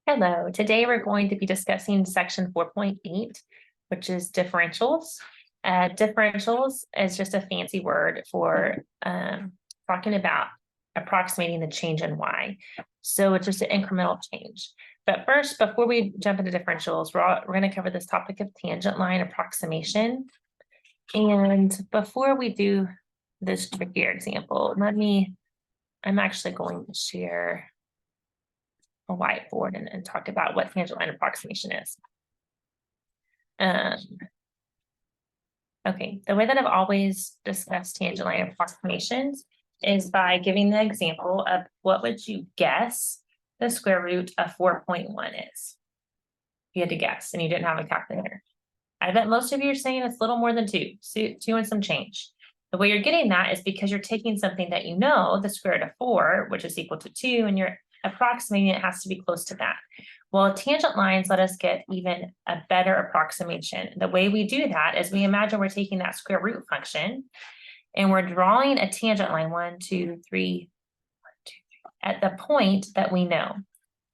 Hello, today we're going to be discussing section 4.8, which is differentials. Differentials is just a fancy word for talking about approximating the change in y. So it's just an incremental change. But first, before we jump into differentials, we're going to cover this topic of tangent line approximation. And before we do this trickier example, I'm actually going to share a whiteboard and talk about what tangent line approximation is. Okay, the way that I've always discussed tangent line approximations is by giving the example of what would you guess the square root of 4.1 is? You had to guess and you didn't have a calculator. I bet most of you are saying it's a little more than 2 and some change. The way you're getting that is because you're taking something that you know, the square root of 4, which is equal to 2, and you're approximating it has to be close to that. Well, tangent lines let us get even a better approximation. The way we do that is we imagine we're taking that square root function and we're drawing a tangent line 1, 2, 3, 1, 2, 3 at the point that we know.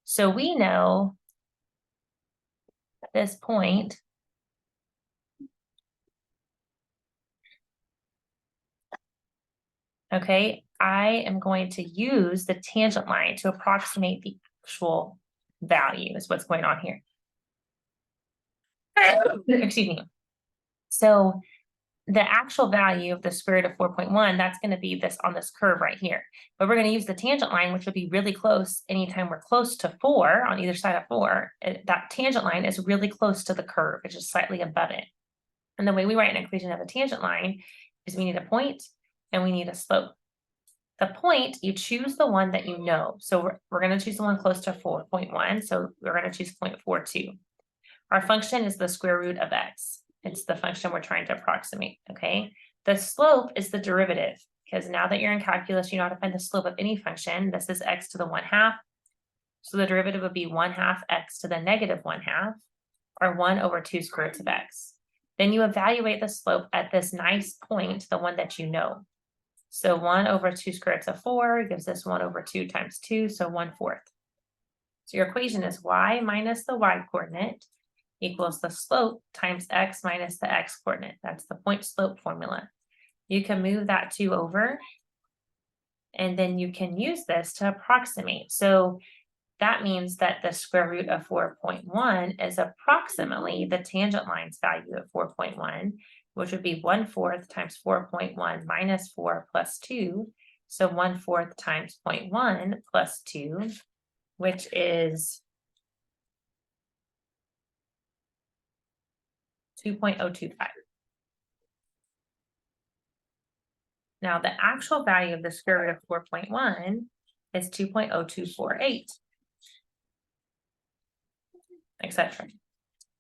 So we know at this point okay, I am going to use the tangent line to approximate the actual value is what's going on here. Excuse me. So the actual value of the square root of 4.1, that's going to be this on this curve right here. But we're going to use the tangent line, which would be really close anytime we're close to 4 on either side of 4. That tangent line is really close to the curve. It's just slightly above it. And the way we write an equation of a tangent line is we need a point and we need a slope. The point, you choose the one that you know. So we're going to choose the one close to 4.1. So we're going to choose 0.42. Our function is the square root of x. It's the function we're trying to approximate, okay? The slope is the derivative, because now that you're in calculus, you know how to find the slope of any function. This is x to the 1/2. So the derivative would be 1/2 x to the negative 1/2, or 1 over 2 square roots of x. Then you evaluate the slope at this nice point, the one that you know. So 1 over 2 square roots of 4 gives us 1 over 2 times 2, so 1/4. So your equation is y minus the y coordinate equals the slope times x minus the x coordinate. That's the point slope formula. You can move that 2 over, and then you can use this to approximate. So that means that the square root of 4.1 is approximately the tangent line's value of 4.1, which would be 1/4 times 4.1 minus 4 plus 2. So 1/4 times 0.1 plus 2, which is 2.025. Now the actual value of the square root of 4.1 is 2.0248, etc.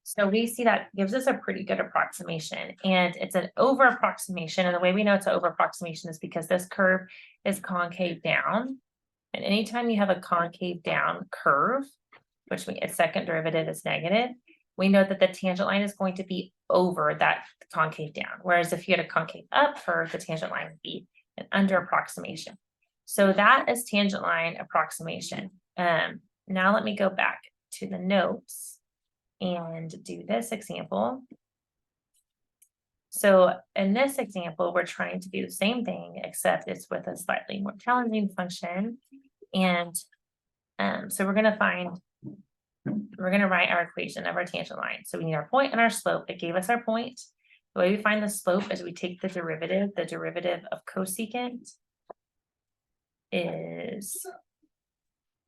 So we see that gives us a pretty good approximation, and it's an over approximation. And the way we know it's an over approximation is because this curve is concave down. And anytime you have a concave down curve, which means its second derivative is negative, we know that the tangent line is going to be over that concave down. Whereas if you had a concave up curve, the tangent line would be an under approximation. So that is tangent line approximation. Now let me go back to the notes and do this example. So in this example, we're trying to do the same thing, except it's with a slightly more challenging function. And so we're going to write our equation of our tangent line. So we need our point and our slope. It gave us our point. The way we find the slope is we take the derivative of cosecant is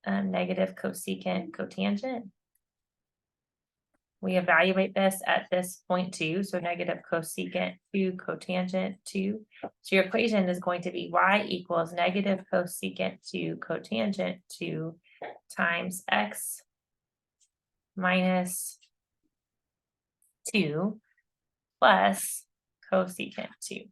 negative cosecant cotangent. We evaluate this at this point 2, so negative cosecant 2 cotangent 2. So your equation is going to be y equals negative cosecant 2 cotangent 2 times x minus 2 plus cosecant 2.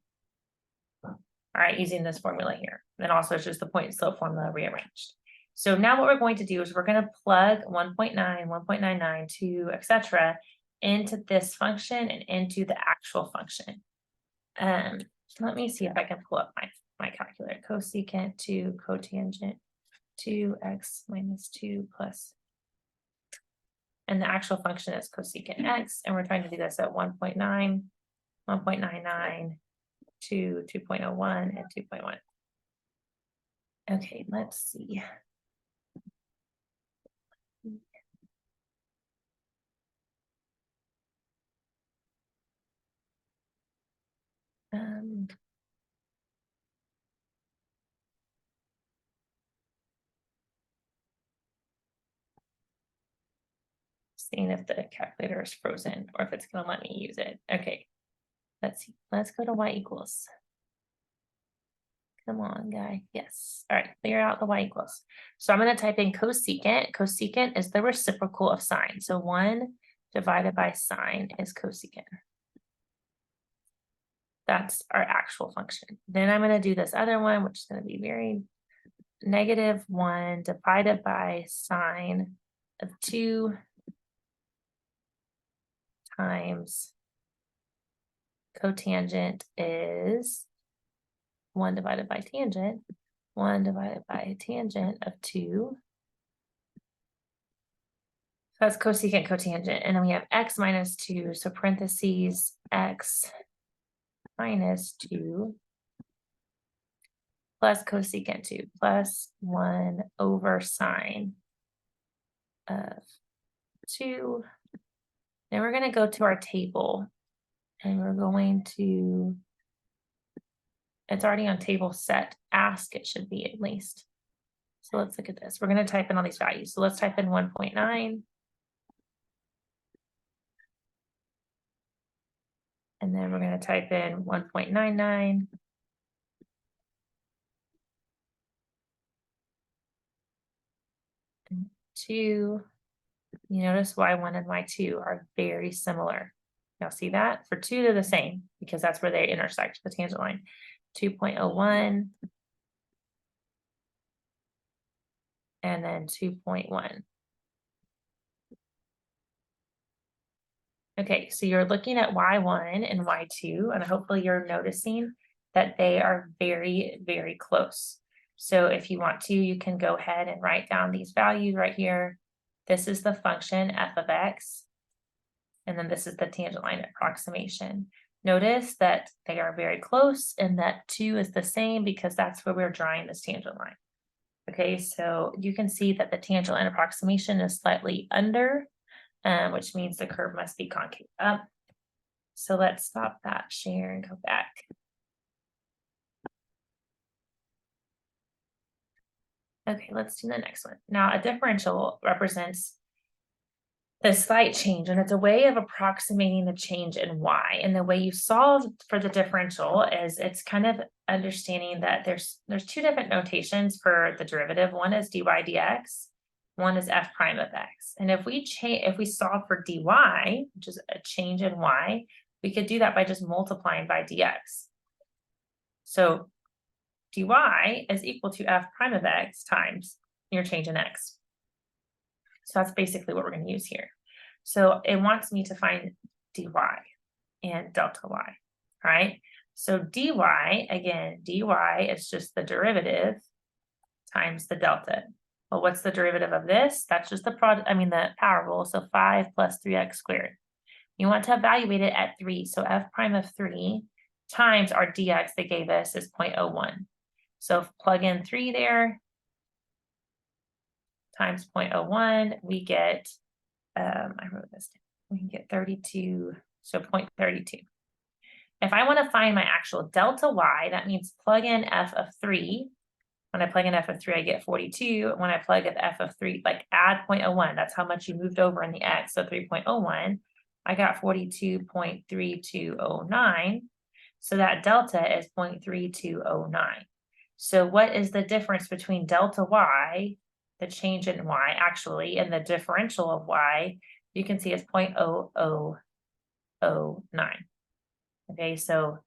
All right, using this formula here. And also it's just the point and slope formula rearranged. So now what we're going to do is we're going to plug 1.9, 1.99, 2, etc. into this function and into the actual function. Let me see if I can pull up my calculator. Cosecant 2 cotangent 2x minus 2 plus and the actual function is cosecant x, and we're trying to do this at 1.9, 1.99, 2, 2.01, and 2.1. Okay, let's see. Seeing if the calculator is frozen or if it's going to let me use it. Okay, let's see. Let's go to y equals. Come on, guy. Yes. All right, figure out the y equals. So I'm going to type in cosecant. Cosecant is the reciprocal of sine. So 1 divided by sine is cosecant. That's our actual function. Then I'm going to do this other one, which is going to be very -1 divided by sine of 2 times cotangent is 1 divided by tangent, 1 divided by a tangent of 2. So that's cosecant, cotangent. And then we have x minus 2, so parentheses x minus 2 plus cosecant 2 plus 1 over sine of 2. Then we're going to go to our table, and we're going to, it's already on table set, ask it should be at least. So let's look at this. We're going to type in all these values. So let's type in 1.9. And then we're going to type in 1.99. And 2. You notice y1 and y2 are very similar. Y'all see that? For 2, they're the same because that's where they intersect the tangent line. 2.01 and then 2.1. Okay, so you're looking at y1 and y2, and hopefully you're noticing that they are very, very close. So if you want to, you can go ahead and write down these values right here. This is the function f of x, and then this is the tangent line approximation. Notice that they are very close and that 2 is the same because that's where we're drawing this tangent line. Okay, so you can see that the tangent line approximation is slightly under, which means the curve must be concave up. So let's stop that share and go back. Okay, let's do the next one. Now, a differential represents the slight change, and it's a way of approximating the change in y. And the way you solve for the differential is it's kind of understanding that there's 2 different notations for the derivative. One is dy dx, one is f prime of x. And if we solve for dy, which is a change in y, we could do that by just multiplying by dx. So dy is equal to f prime of x times your change in x. So that's basically what we're going to use here. So it wants me to find dy and delta y, right? So dy, again, dy is just the derivative times the delta. Well, what's the derivative of this? That's just the the power rule. So 5 plus 3x squared. You want to evaluate it at 3. So f prime of 3 times our dx they gave us is 0.01. So plug in 3 there times 0.01, we get, I wrote this down, we can get 32, so 0.32. If I want to find my actual delta y, that means plug in f of 3. When I plug in f of 3, I get 42. When I plug in f of 3, like add 0.01, that's how much you moved over in the x, so 3.01, I got 42.3209. So that delta is 0.3209. So what is the difference between delta y, the change in y actually, and the differential of y? You can see it's 0.0009. Okay, so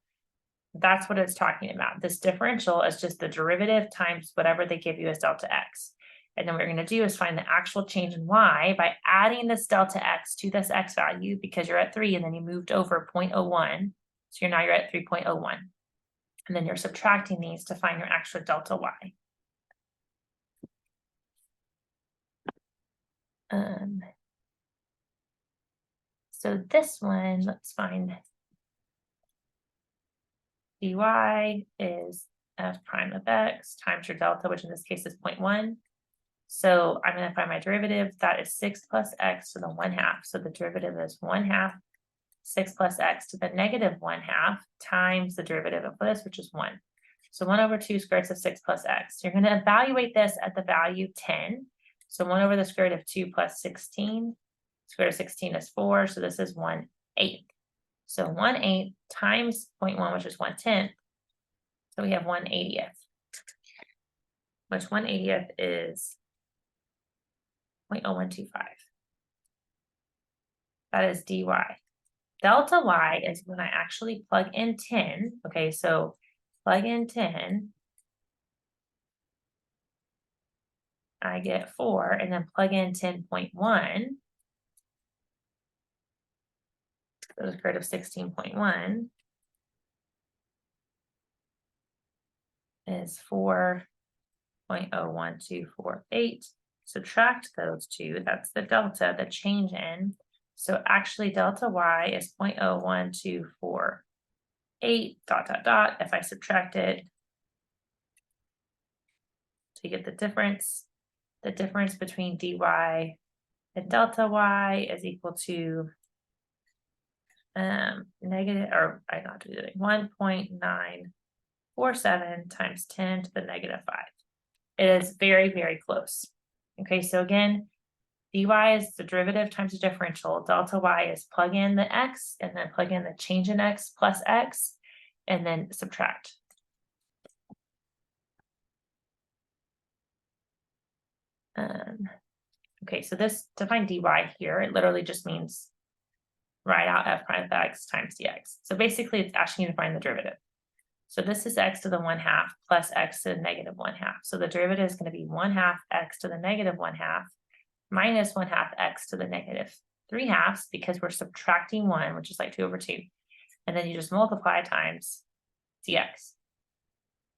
that's what it's talking about. This differential is just the derivative times whatever they give you as delta x. And then what we're going to do is find the actual change in y by adding this delta x to this x value, because you're at 3 and then you moved over 0.01. So you're at 3.01. And then you're subtracting these to find your actual delta y. So this one, let's find dy is f prime of x times your delta, which in this case is 0.1. So I'm going to find my derivative. That is 6 plus x to the 1/2. So the derivative is 1/2 6 plus x to the negative 1/2 times the derivative of this, which is 1. So 1/2 square root of 6 plus x. You're going to evaluate this at the value 10. So 1/2 of 2 plus 16. Square root of 16 is 4. So this is 1/8. So 1/8 times 0.1, which is 1/10. So we have 1/80th, which 1/80th is 0.0125. That is dy. Delta y is when I actually plug in 10. Okay, so plug in 10. I get 4, and then plug in 10.1. So the square root of 16.1 is 4.01248. Subtract those two, that's the delta, the change in. So actually delta y is 0.01248 ... If I subtract it, to get the difference between dy and delta y is equal to negative, or I got to do it, 1.947 times 10 to the negative 5. It is very, very close. Okay, so again, dy is the derivative times the differential. Delta y is plug in the x and then plug in the change in x plus x and then subtract. Okay, so this, to find dy here, it literally just means write out f prime of x times dx. So basically it's asking you to find the derivative. So this is x to the 1/2 plus x to the negative 1/2. So the derivative is going to be 1/2 x to the negative 1/2 minus 1/2 x to the negative 3/2 because we're subtracting 1, which is like 2/2. And then you just multiply times dx.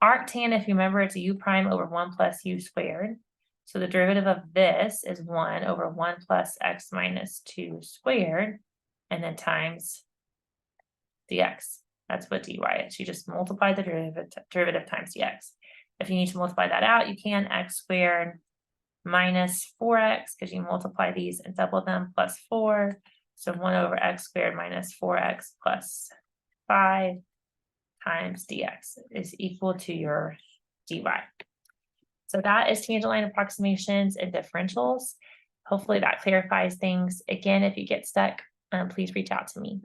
Arctan, if you remember, it's u prime over 1 plus u squared. So the derivative of this is 1 over 1 plus x minus 2 squared, and then times dx. That's what dy is. You just multiply the derivative times dx. If you need to multiply that out, you can. X squared minus 4x, because you multiply these and double them, plus 4. So 1 over x squared minus 4x plus 5 times dx is equal to your dy. So that is tangent line approximations and differentials. Hopefully that clarifies things. Again, if you get stuck, please reach out to me.